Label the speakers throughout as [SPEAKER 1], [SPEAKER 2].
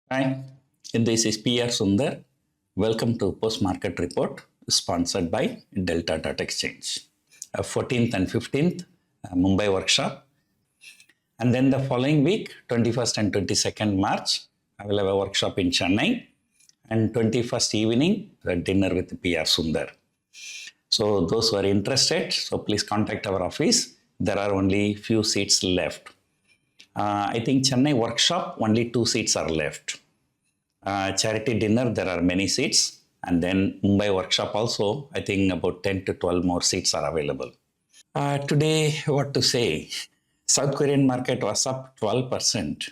[SPEAKER 1] Hi, this is PR Sundar. Welcome to Post Market Report sponsored by Delta Dot Exchange. 14th and 15th, Mumbai workshop. And then the following week, 21st and 22nd March, I will have a workshop in Chennai. And 21st evening, a dinner with PR Sundar. So those who are interested, so please contact our office. There are only few seats left. I think Chennai workshop, only 2 seats are left. Charity dinner, there are many seats. And then Mumbai workshop also, I think about 10 to 12 more seats are available. Today, what to say? South Korean market was up 12%.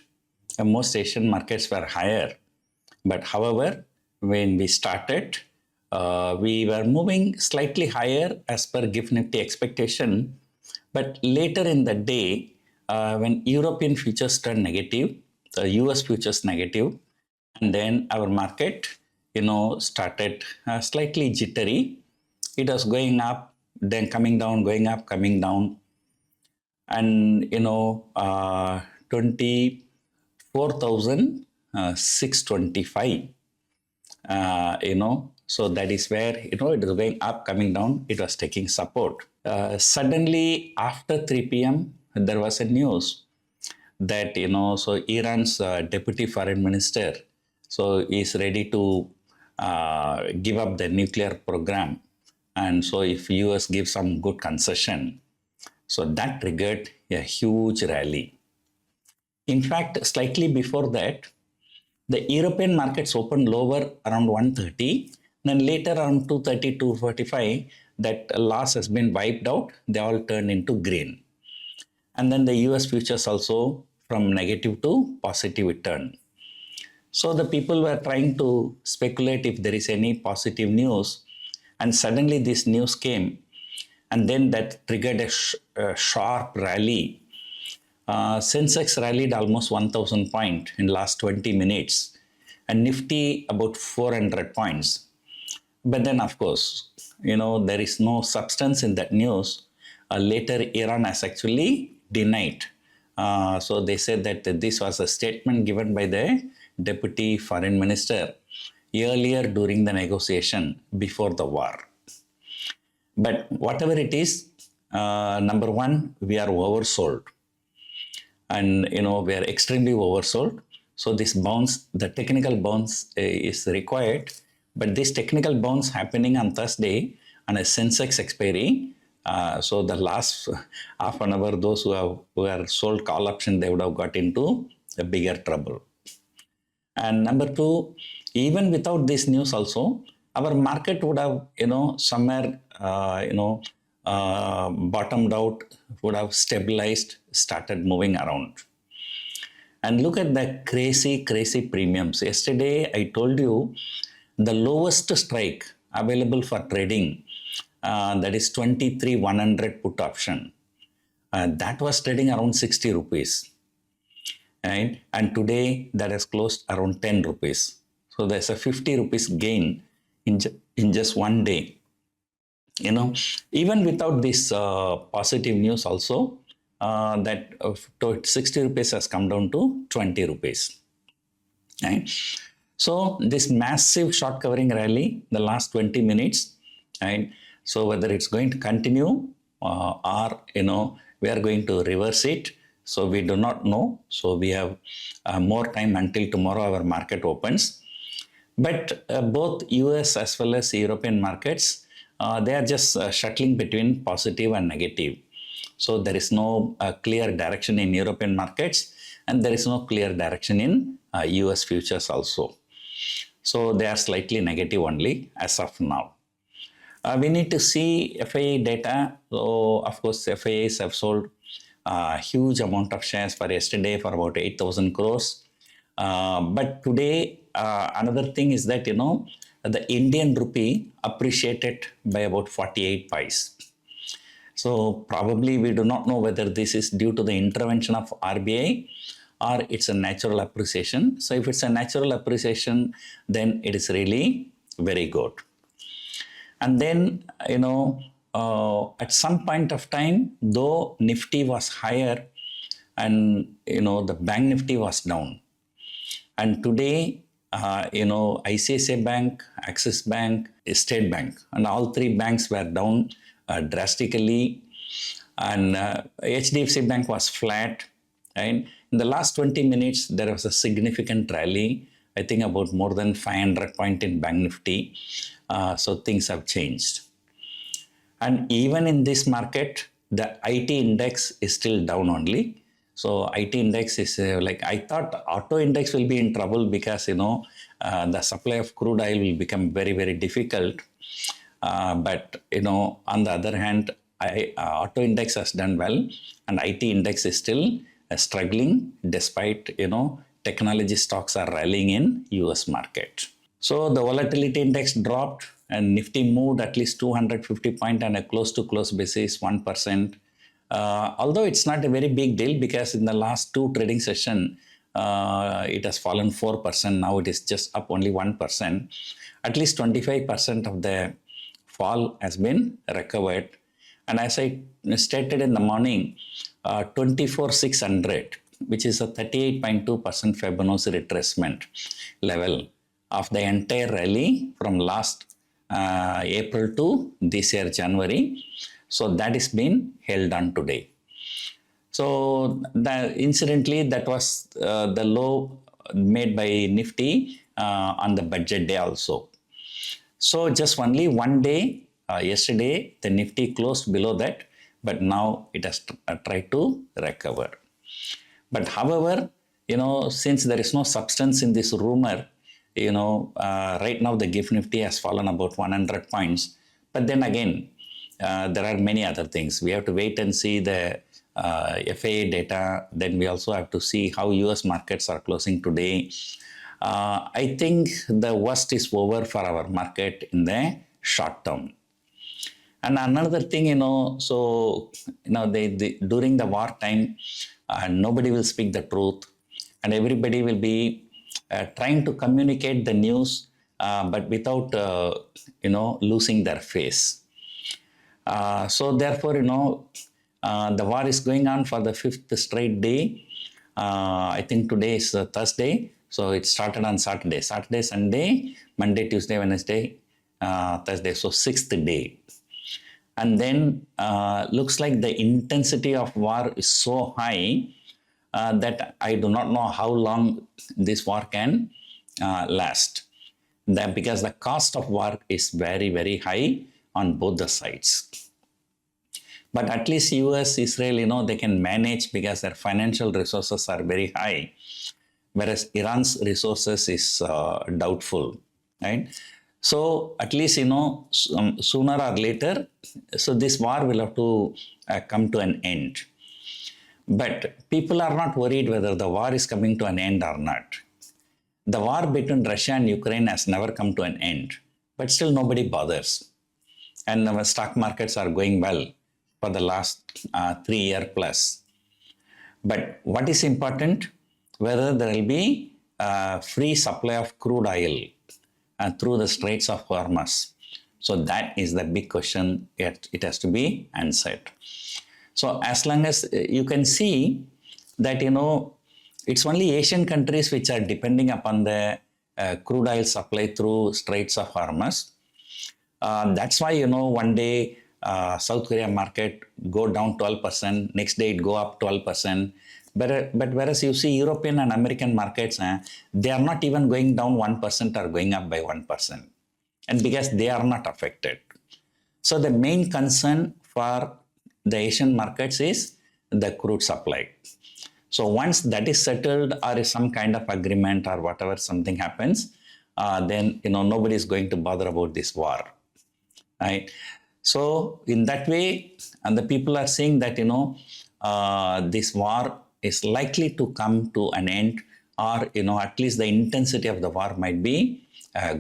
[SPEAKER 1] Most Asian markets were higher. But however, when we started, we were moving slightly higher as per GIFT Nifty expectation. But later in the day, when European futures turned negative, the US futures negative, and then our market, started slightly jittery. It was going up, then coming down, going up, coming down. And, 24,625, so that is where, it was going up, coming down, it was taking support. Suddenly, after 3 p.m., there was a news that, so Iran's deputy foreign minister, so is ready to give up the nuclear program. And so if US gives some good concession, so that triggered a huge rally. In fact, slightly before that, the European markets opened lower around 130. Then later around 230, 245, that loss has been wiped out. They all turned into green. And then the US futures also from negative to positive turned. So the people were trying to speculate if there is any positive news. And suddenly this news came. And then that triggered a sharp rally. Sensex rallied almost 1,000 points in last 20 minutes. And Nifty about 400 points. But then, of course, there is no substance in that news. Later, Iran has actually denied. So they said that this was a statement given by the deputy foreign minister earlier during the negotiation before the war. But whatever it is, number one, we are oversold. And, we are extremely oversold. So this bounce, the technical bounce is required. But this technical bounce happening on Thursday on a Sensex expiry, so the last half an hour, those who are sold call option, they would have got into a bigger trouble. And number two, even without this news also, our market would have, somewhere, bottomed out, would have stabilized, started moving around. And look at the crazy premiums. Yesterday, I told you the lowest strike available for trading, that is 23,100 put option. That was trading around 60 rupees. Right? And today that has closed around 10 rupees. So there's a 50 rupees gain in just one day. Even without this positive news also, that 60 rupees has come down to 20 rupees. Right? So this massive short covering rally, the last 20 minutes, right? So whether it's going to continue or, we are going to reverse it. So we do not know. So we have more time until tomorrow our market opens. But both US as well as European markets, they are just shuttling between positive and negative. So there is no clear direction in European markets and there is no clear direction in US futures also. So they are slightly negative only as of now. We need to see FII data. So of course, FIIs have sold a huge amount of shares for yesterday for about 8,000 crores. But today, another thing is that, the Indian rupee appreciated by about 48 pice. So probably we do not know whether this is due to the intervention of RBI or it's a natural appreciation. So if it's a natural appreciation, then it is really very good. And then, at some point of time, though Nifty was higher and, the bank Nifty was down. And today, ICICI Bank, Axis Bank, State Bank, and all three banks were down drastically. And HDFC Bank was flat. And in the last 20 minutes, there was a significant rally. I think about more than 500 point in Bank Nifty. So things have changed. And even in this market, the IT index is still down only. So IT index is I thought auto index will be in trouble because, the supply of crude oil will become very, very difficult. But, on the other hand, auto index has done well and IT index is still struggling despite, technology stocks are rallying in US market. So the volatility index dropped and Nifty moved at least 250 point on a close to close basis, 1%. Although it's not a very big deal because in the last two trading session, it has fallen 4%. Now it is just up only 1%. At least 25% of the fall has been recovered. And as I stated in the morning, 24,600, which is a 38.2% Fibonacci retracement level of the entire rally from last April to this year January. So that is been held on today. So incidentally, that was the low made by Nifty on the budget day also. So just only one day, yesterday, the Nifty closed below that, but now it has tried to recover. But however, since there is no substance in this rumor, right now the GIFT Nifty has fallen about 100 points. But then again, there are many other things. We have to wait and see the FII data. Then we also have to see how US markets are closing today. I think the worst is over for our market in the short term. And another thing, during the war time, nobody will speak the truth and everybody will be trying to communicate the news, but without, losing their face. So therefore, the war is going on for the 5th straight day. I think today is Thursday. So it started on Saturday, Sunday, Monday, Tuesday, Wednesday, Thursday. So 6th day. And then looks like the intensity of war is so high that I do not know how long this war can last. Because the cost of war is very, very high on both the sides. But at least US, Israel, they can manage because their financial resources are very high, whereas Iran's resources is doubtful, right? So at least, sooner or later, so this war will have to come to an end. But people are not worried whether the war is coming to an end or not. The war between Russia and Ukraine has never come to an end, but still nobody bothers. And our stock markets are going well for the last 3 years plus. But what is important, whether there will be free supply of crude oil through the Straits of Hormuz. So that is the big question. It has to be answered. So as long as you can see that, it's only Asian countries which are depending upon the crude oil supply through Straits of Hormuz. That's why, one day South Korea market go down 12%, next day it go up 12%. But whereas you see European and American markets, they are not even going down 1% or going up by 1%. And because they are not affected. So the main concern for the Asian markets is the crude supply. So once that is settled or is some kind of agreement or whatever, something happens, then, nobody is going to bother about this war. Right? So in that way, and the people are saying that, this war is likely to come to an end, or, at least the intensity of the war might be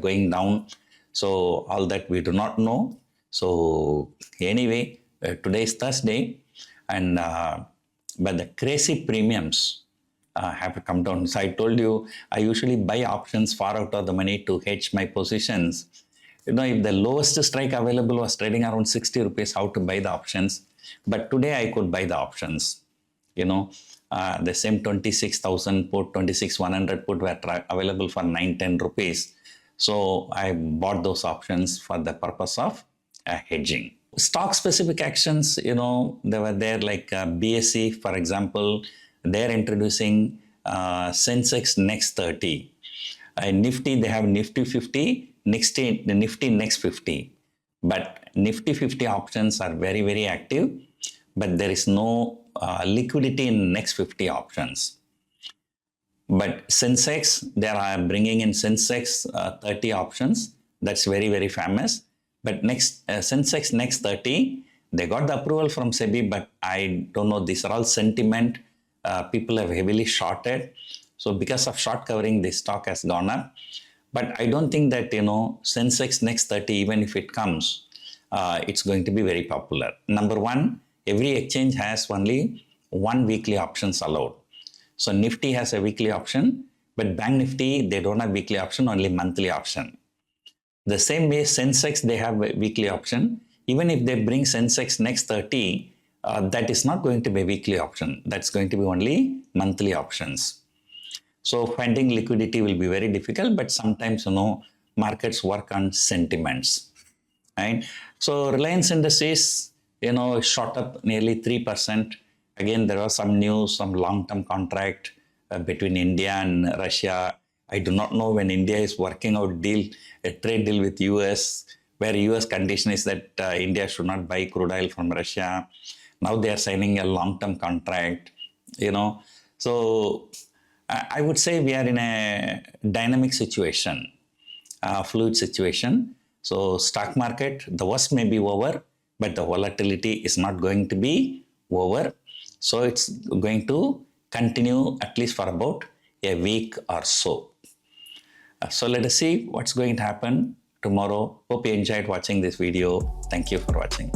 [SPEAKER 1] going down. So all that we do not know. So anyway, today is Thursday, and but the crazy premiums have come down. So I told you, I usually buy options far out of the money to hedge my positions. If the lowest strike available was trading around 60 rupees, how to buy the options. But today I could buy the options, the same 26,000 put, 26,100 put were available for 9-10 rupees. So I bought those options for the purpose of hedging. Stock specific actions, they were there like BSE, for example, they're introducing Sensex Next 30. Nifty, they have Nifty 50, the Nifty Next 50. But Nifty 50 options are very, very active, but there is no liquidity in Next 50 options. But Sensex, they are bringing in Sensex 30 options. That's very, very famous. But Sensex Next 30, they got the approval from SEBI, but I don't know, these are all sentiment. People have heavily shorted. So because of short covering, the stock has gone up. But I don't think that, Sensex Next 30, even if it comes, it's going to be very popular. Number one, every exchange has only one weekly options allowed. So Nifty has a weekly option, but Bank Nifty, they don't have weekly option, only monthly option. The same way Sensex, they have a weekly option. Even if they bring Sensex Next 30, that is not going to be a weekly option. That's going to be only monthly options. So finding liquidity will be very difficult, but sometimes, markets work on sentiments. Right? So Reliance Industries, shot up nearly 3%. Again, there was some news, some long-term contract between India and Russia. I do not know when India is working out a trade deal with US, where US condition is that India should not buy crude oil from Russia. Now they are signing a long-term contract, So I would say we are in a dynamic situation, fluid situation. So stock market, the worst may be over, but the volatility is not going to be over. So it's going to continue at least for about a week or so. So let us see what's going to happen tomorrow. Hope you enjoyed watching this video. Thank you for watching.